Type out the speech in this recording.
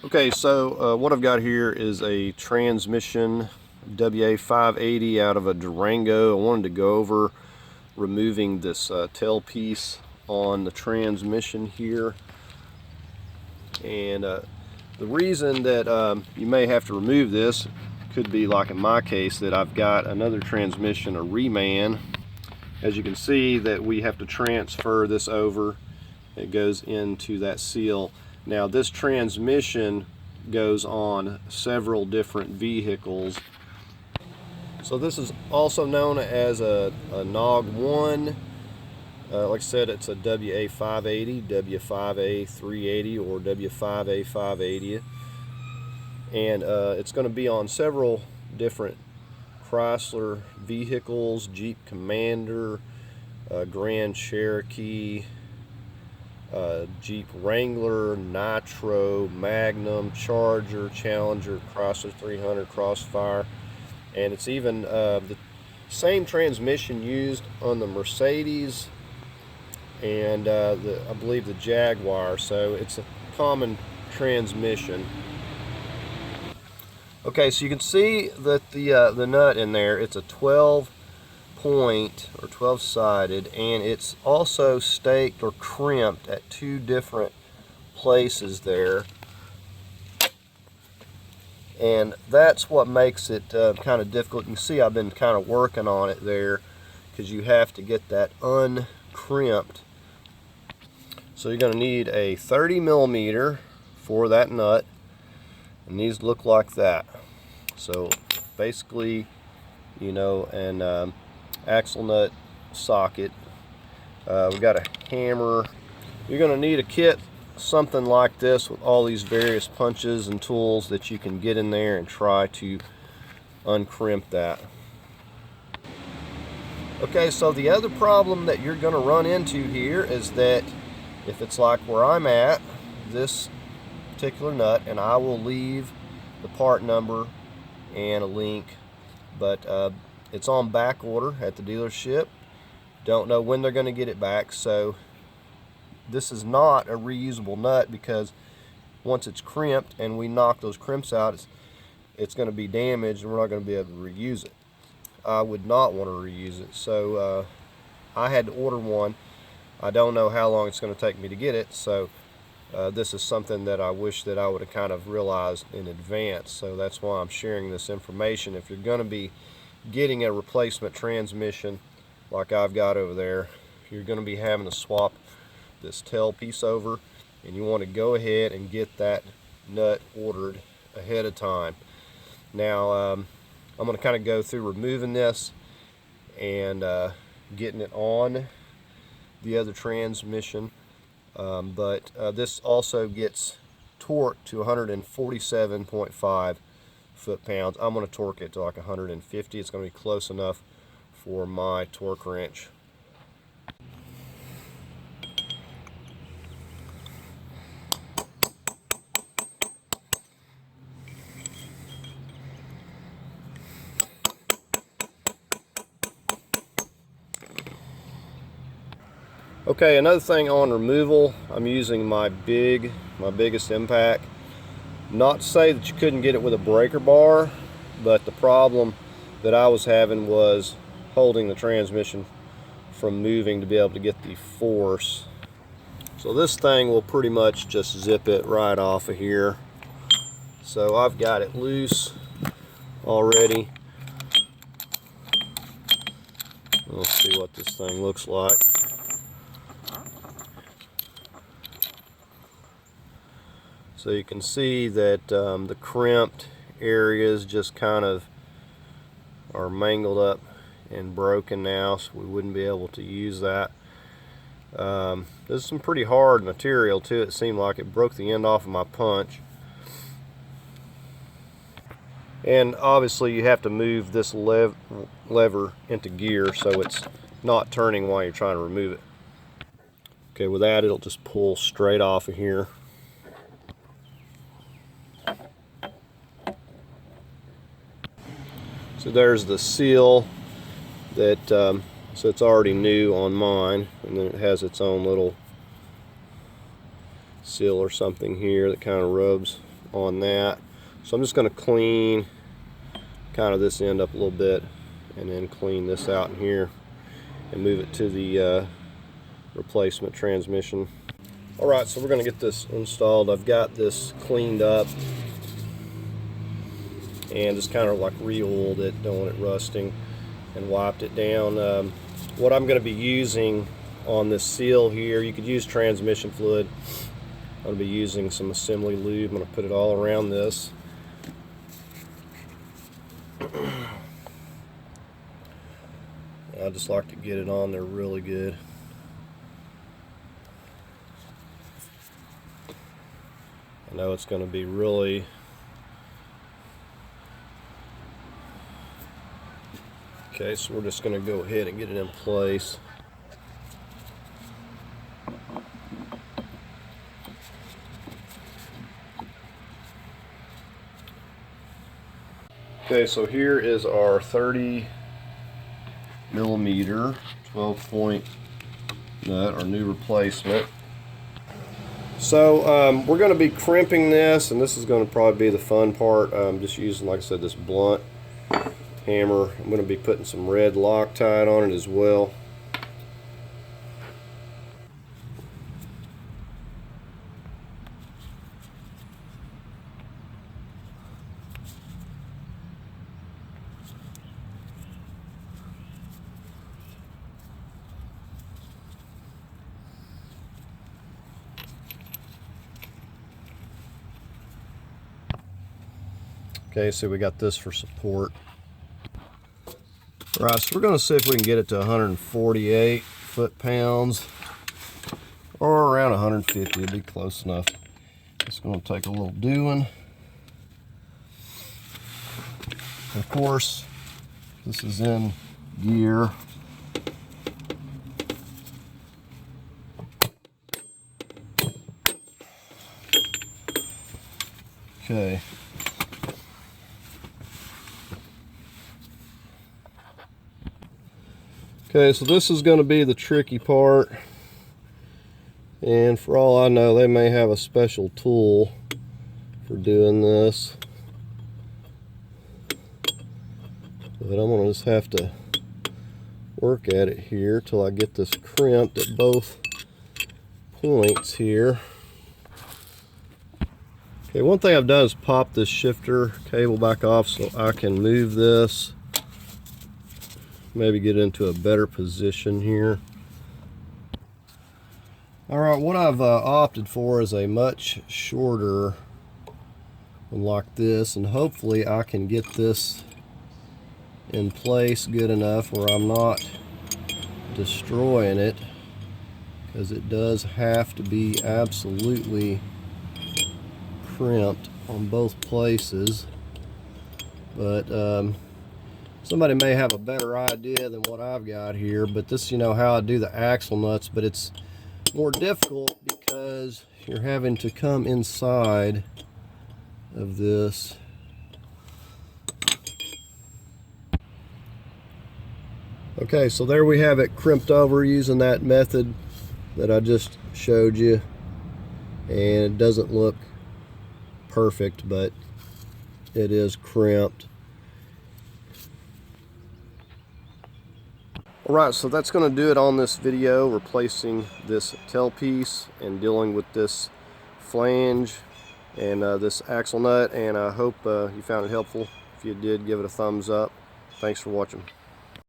Okay, so what I've got here is a transmission W5A580 out of a Durango. I wanted to go over removing this tailpiece on the transmission here. And the reason that you may have to remove this could be, like in my case, that I've got another transmission, a reman. As you can see, that we have to transfer this over. It goes into that seal. Now this transmission goes on several different vehicles. So this is also known as a NAG1. Like I said, it's a WA580, W5A380, or W5A580. And it's going to be on several different Chrysler vehicles: Jeep Commander, Grand Cherokee, Jeep Wrangler, Nitro, Magnum, Charger, Challenger, Chrysler 300, Crossfire, and it's even the same transmission used on the Mercedes and I believe the Jaguar. So it's a common transmission. Okay, so you can see that the nut in there, it's a 12 point or 12 sided, and it's also staked or crimped at two different places there, and that's what makes it kind of difficult. You can see I've been kind of working on it there because you have to get that uncrimped. So you're going to need a 30 millimeter for that nut, and these look like that. So basically, you know, an axle nut socket. We got a hammer. You're going to need a kit, something like this, with all these various punches and tools that you can get in there and try to uncrimp that. Okay, so the other problem that you're going to run into here is that if it's like where I'm at, this particular nut, and I will leave the part number and a link, but it's on back order at the dealership. Don't know when they're going to get it back, so this is not a reusable nut, because once it's crimped and we knock those crimps out, it's going to be damaged and we're not going to be able to reuse it. I would not want to reuse it, so I had to order one. I don't know how long it's going to take me to get it, so this is something that I wish that I would have kind of realized in advance. So that's why I'm sharing this information. If you're going to be getting a replacement transmission like I've got over there, you're going to be having to swap this tailpiece over, and you want to go ahead and get that nut ordered ahead of time. Now I'm going to kind of go through removing this and getting it on the other transmission, but this also gets torqued to 147.5 foot-pounds. I'm going to torque it to like 150. It's going to be close enough for my torque wrench. Okay, another thing on removal, I'm using my biggest impact. Not to say that you couldn't get it with a breaker bar, but the problem that I was having was holding the transmission from moving to be able to get the force. So this thing will pretty much just zip it right off of here. So I've got it loose already. Let's see what this thing looks like. So you can see that the crimped areas just kind of are mangled up and broken now, so we wouldn't be able to use that. This is some pretty hard material too. It seemed like it broke the end off of my punch. And obviously you have to move this lever into gear so it's not turning while you're trying to remove it. Okay, with that it'll just pull straight off of here. So there's the seal that, so it's already new on mine, and then it has its own little seal or something here that kind of rubs on that. So I'm just going to clean kind of this end up a little bit and then clean this out in here and move it to the replacement transmission. Alright, so we're going to get this installed. I've got this cleaned up and just kind of like re-oiled it, don't want it rusting, and wiped it down. What I'm going to be using on this seal here, you could use transmission fluid. I'm going to be using some assembly lube. I'm going to put it all around this. I just like to get it on there really good. I know it's going to be really okay, so we're just going to go ahead and get it in place. Okay, so here is our 30 millimeter 12-point nut, our new replacement. So we're going to be crimping this, and this is going to probably be the fun part. I'm just using, like I said, this blunt hammer. I'm going to be putting some red Loctite on it as well. Okay, so we got this for support. All right, so we're going to see if we can get it to 148 foot-pounds or around 150. It'd be close enough. It's going to take a little doing. Of course, this is in gear. Okay. Okay, so this is going to be the tricky part, and for all I know they may have a special tool for doing this, but I'm going to just have to work at it here till I get this crimped at both points here. Okay, one thing I've done is pop this shifter cable back off so I can move this, maybe get into a better position here. Alright, what I've opted for is a much shorter one like this, and hopefully I can get this in place good enough where I'm not destroying it, because it does have to be absolutely crimped on both places. But somebody may have a better idea than what I've got here, but this, you know, how I do the axle nuts, but it's more difficult because you're having to come inside of this. Okay, so there we have it crimped over using that method that I just showed you, and it doesn't look perfect, but it is crimped. Alright, so that's going to do it on this video, replacing this tailpiece and dealing with this flange and this axle nut, and I hope you found it helpful. If you did, give it a thumbs up. Thanks for watching.